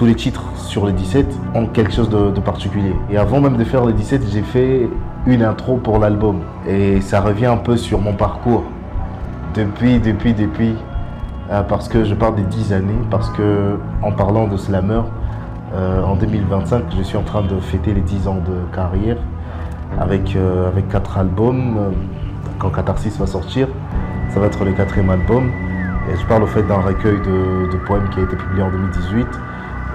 tous les titres sur les 17 ont quelque chose de particulier. Et avant même de faire les 17, j'ai fait une intro pour l'album. Et ça revient un peu sur mon parcours. Depuis, parce que je parle des 10 années, parce que en parlant de Slammer, en 2025, je suis en train de fêter les 10 ans de carrière avec 4 albums. Quand Catharsis va sortir, ça va être le 4e album. Et je parle au fait d'un recueil de poèmes qui a été publié en 2018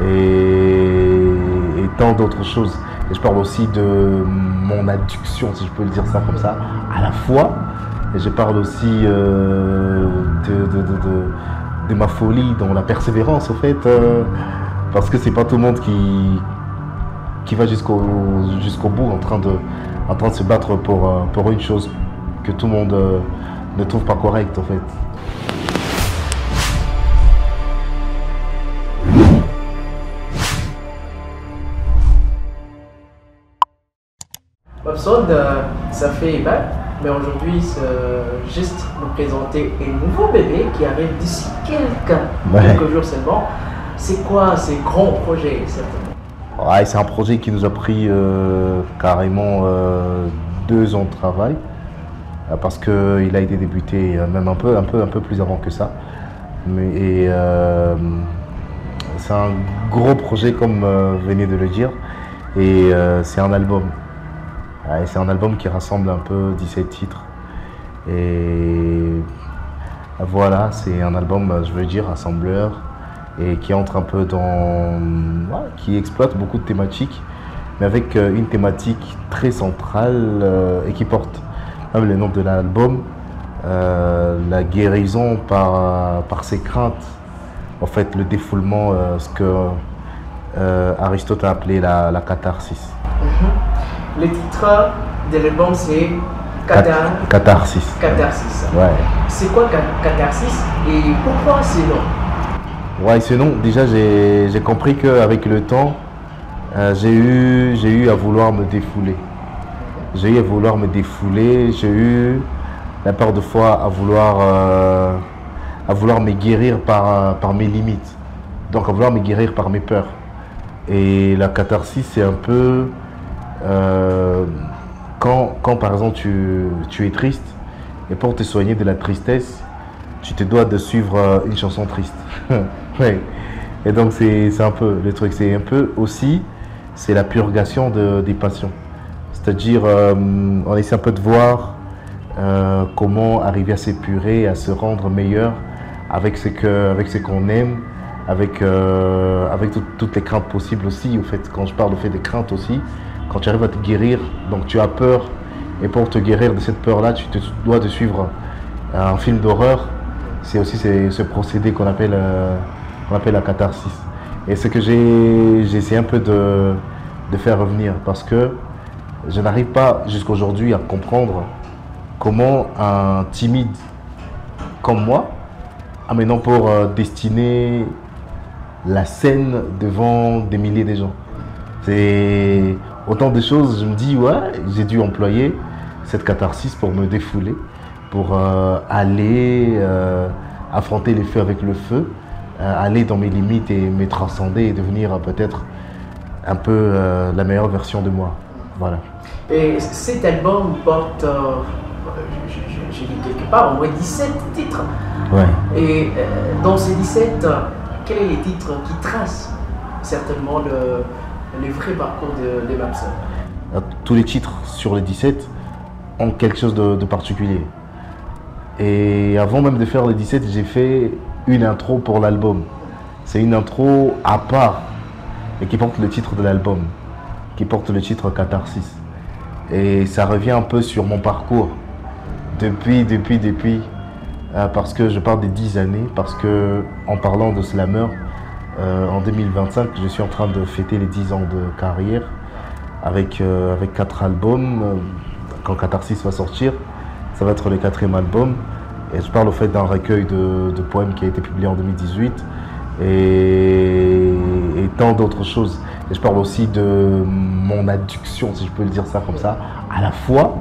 et tant d'autres choses. Et je parle aussi de mon addiction, si je peux le dire ça comme ça, à la foi. Et je parle aussi de ma folie dans la persévérance, au fait, parce que c'est pas tout le monde qui va jusqu'au bout en train de se battre pour une chose que tout le monde ne trouve pas correcte, en fait. Babson, ça fait mais aujourd'hui, juste nous présenter un nouveau bébé qui arrive d'ici quelques jours seulement. C'est quoi ces grands projets, certainement? Ouais, c'est un projet qui nous a pris carrément 2 ans de travail, parce qu'il a été débuté même un peu plus avant que ça. C'est un gros projet, comme vous venez de le dire, et c'est un album. C'est un album qui rassemble un peu 17 titres. Et voilà, c'est un album, je veux dire, rassembleur, et qui entre un peu dans... qui exploite beaucoup de thématiques, mais avec une thématique très centrale et qui porte même le nom de l'album, la guérison par ses craintes. En fait, le défoulement, ce que Aristote a appelé la catharsis. Le titre de l'album, c'est Catharsis. Catharsis. Ouais. C'est quoi Catharsis et pourquoi ce nom? Ouais, ce nom, déjà, j'ai compris qu'avec le temps, j'ai eu à vouloir me défouler. J'ai eu à vouloir me défouler, j'ai eu la part de fois à vouloir me guérir par mes limites. Donc à vouloir me guérir par mes peurs. Et la catharsis, c'est un peu... quand par exemple tu es triste, et pour te soigner de la tristesse, tu te dois de suivre une chanson triste. Ouais. Et donc c'est un peu le truc, c'est un peu aussi, c'est la purgation des passions. C'est-à-dire, on essaie un peu de voir comment arriver à s'épurer, à se rendre meilleur avec ce qu'on aime, avec toutes les craintes possibles aussi. Au fait, quand je parle au fait des craintes aussi, quand tu arrives à te guérir, donc tu as peur, et pour te guérir de cette peur-là, tu te dois de suivre un film d'horreur. C'est aussi ce procédé qu'on appelle la catharsis. Et ce que j'ai essayé un peu de faire revenir, parce que je n'arrive pas jusqu'à aujourd'hui à comprendre comment un timide comme moi a maintenant pour destiner la scène devant des milliers de gens. C'est autant de choses, je me dis, ouais, j'ai dû employer cette catharsis pour me défouler, pour aller affronter les feux avec le feu, aller dans mes limites et me transcender et devenir peut-être un peu la meilleure version de moi. Voilà. Et cet album porte, j'ai lu quelque part, au moins 17 titres. Ouais. Et dans ces 17, quels sont les titres qui tracent certainement le vrai parcours de Babson? Tous les titres sur les 17 ont quelque chose de particulier. Et avant même de faire les 17, j'ai fait une intro pour l'album. C'est une intro à part et qui porte le titre de l'album, qui porte le titre Catharsis. Et ça revient un peu sur mon parcours. Depuis, parce que je parle des 10 années, parce que en parlant de Slammer, en 2025, je suis en train de fêter les 10 ans de carrière avec 4 albums. Quand Catharsis va sortir, ça va être le 4e album. Et je parle au fait d'un recueil de poèmes qui a été publié en 2018 et tant d'autres choses. Et je parle aussi de mon addiction, si je peux le dire ça comme ça, à la foi.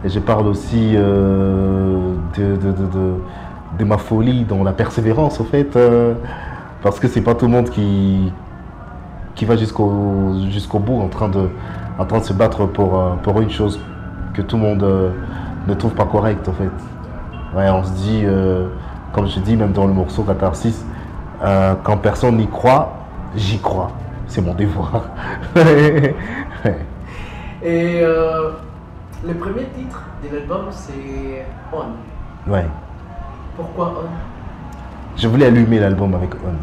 Et je parle aussi de ma folie dans la persévérance, au fait, parce que c'est pas tout le monde qui qui va jusqu'au bout en train de se battre pour une chose que tout le monde ne trouve pas correcte en fait. Ouais, on se dit, comme je dis même dans le morceau Catharsis, quand personne n'y croit, j'y crois. C'est mon devoir. Et le premier titre de l'album, c'est On. Ouais. Pourquoi On? Je voulais allumer l'album avec On.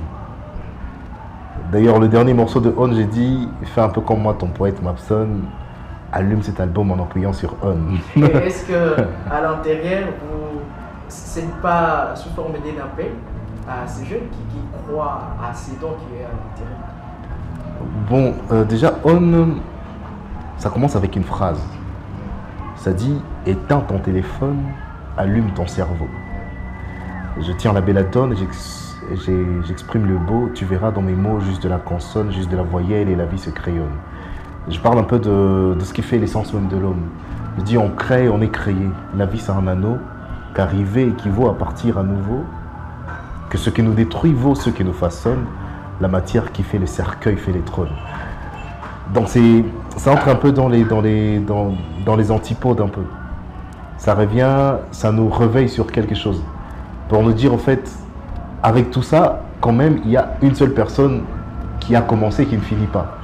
D'ailleurs, le dernier morceau de On, j'ai dit, fais un peu comme moi, ton poète Mapson, allume cet album en appuyant sur On. Et est-ce que à l'intérieur, c'est pas sous forme d'un appel à ces jeunes qui croient à ces dons qui est à l'intérieur? Bon, déjà, On, ça commence avec une phrase. Ça dit, éteins ton téléphone, allume ton cerveau. Je tiens la belladone et j'exprime le beau. Tu verras dans mes mots juste de la consonne, juste de la voyelle et la vie se crayonne. Je parle un peu de ce qui fait l'essence même de l'homme. Je dis on crée, on est créé. La vie c'est un anneau, qu'arriver équivaut à partir à nouveau. Que ce qui nous détruit vaut ce qui nous façonne. La matière qui fait le cercueil fait les trônes. Donc ça entre un peu dans les antipodes un peu. Ça revient, ça nous réveille sur quelque chose. Pour nous dire en fait, avec tout ça, quand même, il y a une seule personne qui a commencé et qui ne finit pas.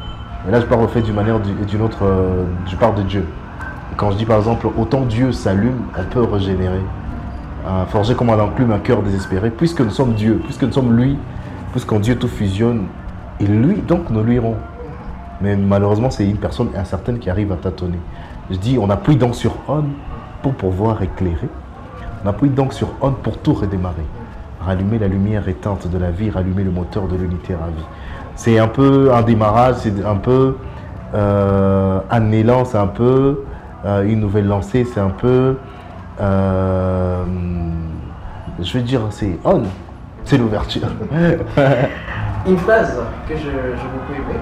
Et là, je parle en fait d'une manière ou d'une autre, je parle de Dieu. Quand je dis par exemple, autant Dieu s'allume, on peut régénérer. Forger comme un enclume un cœur désespéré, puisque nous sommes Dieu, puisque nous sommes lui, puisqu'en Dieu tout fusionne, et lui, donc, nous lui irons. Mais malheureusement, c'est une personne incertaine qui arrive à tâtonner. Je dis, on appuie donc sur On pour pouvoir éclairer. On appuie donc sur On pour tout redémarrer. Rallumer la lumière éteinte de la vie, rallumer le moteur de l'unité ravie. C'est un peu un démarrage, c'est un peu un élan, c'est un peu une nouvelle lancée, c'est un peu, je veux dire, c'est On, c'est l'ouverture. Une phrase que j'ai beaucoup aimée.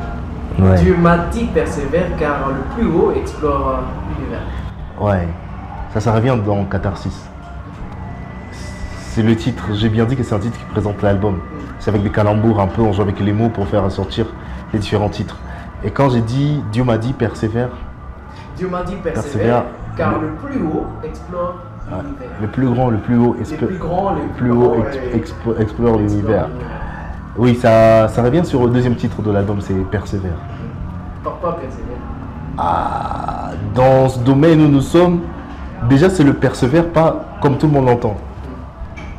Ouais. Dieu m'a dit persévère car le plus haut explore l'univers. Ouais, ça revient dans Catharsis. C'est le titre, j'ai bien dit que c'est un titre qui présente l'album. C'est avec des calembours un peu, on joue avec les mots pour faire ressortir les différents titres. Et quand j'ai dit Dieu m'a dit persévère. Dieu m'a dit persévère car le plus haut explore l'univers. Le plus grand, le plus haut, explore l'univers. Oui, ça revient sur le deuxième titre de l'album, c'est Persévère. Pourquoi persévère? Dans ce domaine où nous sommes, déjà c'est le persévère, pas comme tout le monde l'entend.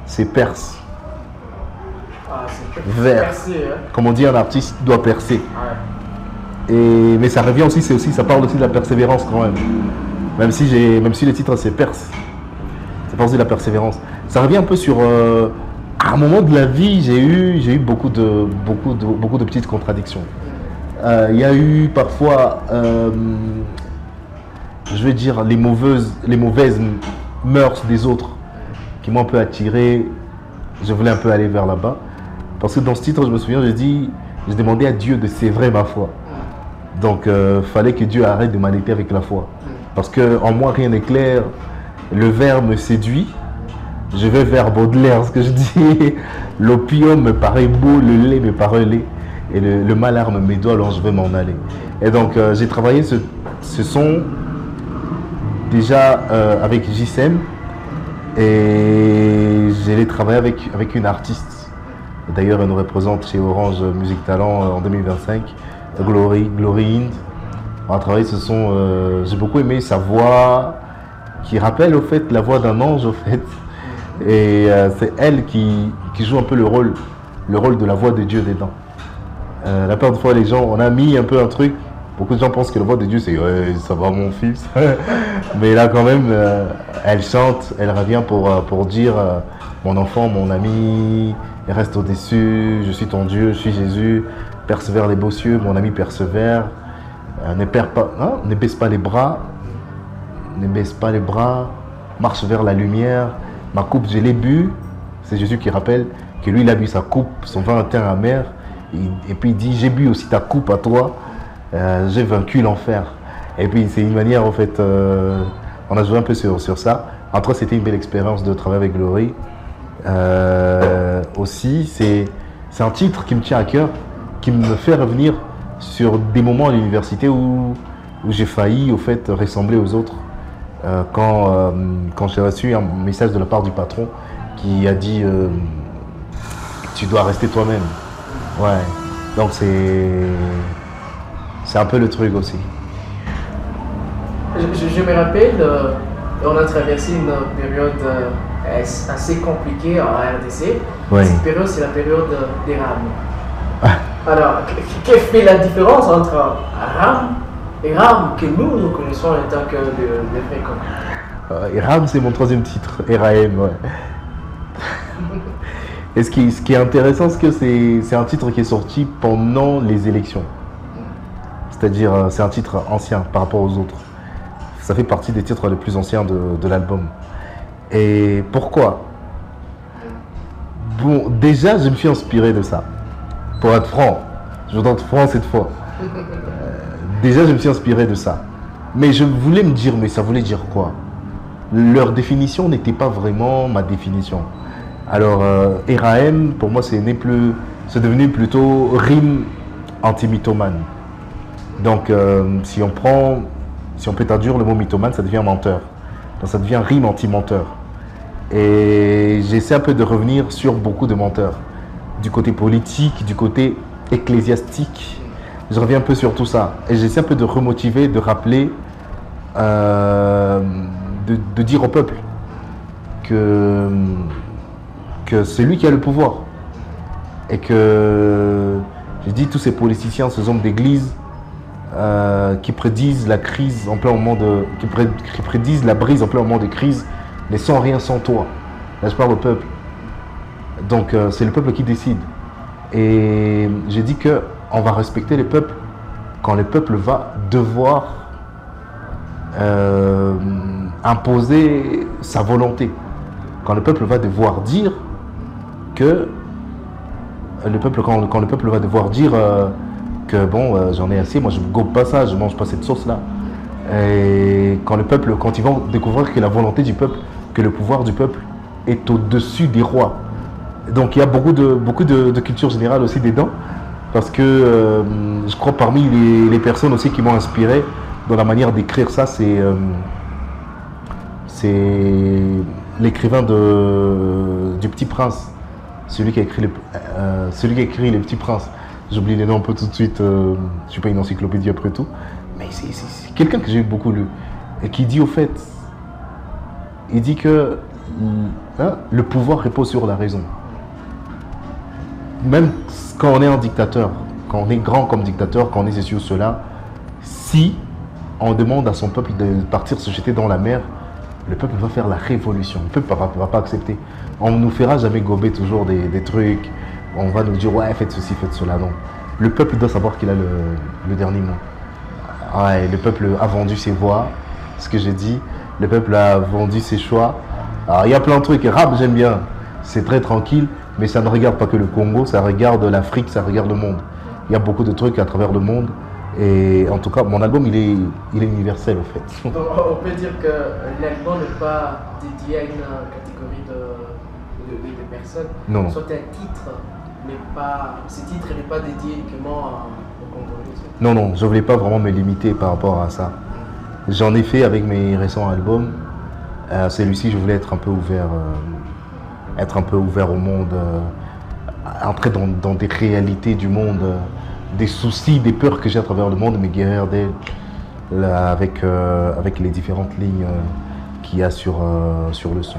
C'est perce. C'est vers. Percé, hein? Comme on dit, un artiste doit percer. Ouais. Mais ça revient aussi, ça parle aussi de la persévérance quand même. Même si le titre c'est Perse. Ça parle aussi de la persévérance. Ça revient un peu sur... à un moment de la vie, j'ai eu beaucoup de petites contradictions. Il y a eu parfois, je vais dire, les mauvaises mœurs des autres qui m'ont un peu attiré. Je voulais un peu aller vers là-bas. Parce que dans ce titre, je me souviens, j'ai demandé à Dieu de sévrer ma foi. Donc, fallait que Dieu arrête de m'allaiter avec la foi. Parce qu'en moi, rien n'est clair. Le verre me séduit. Je vais vers Baudelaire, ce que je dis. L'opium me paraît beau, le lait me paraît laid. Et le malarme mes doigts, alors je vais m'en aller. Et donc, j'ai travaillé ce son déjà avec JSM. Et je l'ai travaillé avec une artiste. D'ailleurs, elle nous représente chez Orange Musique Talent en 2025. Glory Ind. On a travaillé ce son. J'ai beaucoup aimé sa voix qui rappelle au fait la voix d'un ange au fait. Et c'est elle qui joue un peu le rôle de la voix de Dieu dedans. La plupart des fois, les gens, on a mis un peu un truc. Beaucoup de gens pensent que la voix de Dieu, c'est ouais, ça va mon fils. Mais là, quand même, elle chante, elle revient pour dire mon enfant, mon ami, reste au-dessus, je suis ton Dieu, je suis Jésus, persévère les beaux cieux, mon ami persévère. Ne baisse pas les bras, marche vers la lumière. Ma coupe, je l'ai bu. C'est Jésus qui rappelle que lui, il a bu sa coupe, son vin teint amer. Et puis il dit, j'ai bu aussi ta coupe à toi. J'ai vaincu l'enfer. Et puis c'est une manière, en fait, on a joué un peu sur ça. En tout cas, c'était une belle expérience de travailler avec Glory. Aussi, c'est un titre qui me tient à cœur, qui me fait revenir sur des moments à l'université où j'ai failli, au fait, ressembler aux autres. Quand j'ai reçu un message de la part du patron qui a dit tu dois rester toi-même. Ouais. Donc c'est un peu le truc aussi. Je me rappelle, on a traversé une période assez compliquée en RDC. Oui. Cette période, c'est la période des rames. Alors, qu'est-ce qui fait la différence entre RAM et RAM que nous connaissons en tant que les fréquents? RAM, c'est mon troisième titre, RAM, ouais. Et ce qui est intéressant, c'est que c'est un titre qui est sorti pendant les élections. C'est-à-dire, c'est un titre ancien par rapport aux autres. Ça fait partie des titres les plus anciens de l'album. Et pourquoi? Bon, déjà, je me suis inspiré de ça. Pour être franc, je dois être franc cette fois. Déjà, je me suis inspiré de ça. Mais je voulais me dire, mais ça voulait dire quoi? Leur définition n'était pas vraiment ma définition. Alors, RAM, pour moi, c'est devenu plutôt rime anti-mythomane. Donc, si on peut traduire le mot mythomane, ça devient menteur. Donc, ça devient rime anti-menteur. Et j'essaie un peu de revenir sur beaucoup de menteurs. Du côté politique, du côté ecclésiastique. Je reviens un peu sur tout ça. Et j'essaie un peu de remotiver, de rappeler, de dire au peuple que c'est lui qui a le pouvoir. Et que, je dis, tous ces politiciens, ces hommes d'église, qui prédisent la crise en plein moment qui prédisent la brise en plein moment de crise, mais sans rien sans toi. Là, je parle au peuple. Donc, c'est le peuple qui décide. Et j'ai dit qu'on va respecter les peuples quand le peuple va devoir imposer sa volonté. Quand le peuple va devoir dire que quand le peuple va devoir dire que bon, j'en ai assez, moi je ne gobe pas ça, je ne mange pas cette sauce-là. Et quand ils vont découvrir que la volonté du peuple, que le pouvoir du peuple est au-dessus des rois. Donc il y a beaucoup de culture générale aussi dedans, parce que je crois parmi les personnes aussi qui m'ont inspiré dans la manière d'écrire ça, c'est l'écrivain du Petit Prince, celui qui a écrit Le Petit Prince. J'oublie les noms un peu tout de suite, je ne suis pas une encyclopédie après tout, mais c'est quelqu'un que j'ai beaucoup lu, et qui dit au fait, il dit que le pouvoir repose sur la raison. Même quand on est un dictateur, quand on est grand comme dictateur, quand on est ceci ou cela, si on demande à son peuple de partir se jeter dans la mer, le peuple va faire la révolution. Le peuple ne va pas accepter. On ne nous fera jamais gober toujours des trucs. On va nous dire, ouais, faites ceci, faites cela. Non. Le peuple doit savoir qu'il a le dernier mot. Ouais, le peuple a vendu ses voix, ce que j'ai dit. Le peuple a vendu ses choix. Alors, il y a plein de trucs. Rap, j'aime bien. C'est très tranquille, mais ça ne regarde pas que le Congo, ça regarde l'Afrique, ça regarde le monde. Il y a beaucoup de trucs à travers le monde. Et en tout cas, mon album, il est universel, en fait. Donc, on peut dire que l'album n'est pas dédié à une catégorie de personnes. Non. Soit un titre, mais ce titre n'est pas dédié uniquement au Congolais. Non, je ne voulais pas vraiment me limiter par rapport à ça. J'en ai fait avec mes récents albums. Celui-ci, je voulais être un peu ouvert au monde, entrer dans des réalités du monde, des soucis, des peurs que j'ai à travers le monde, mais guérir d'elles avec les différentes lignes qu'il y a sur le son.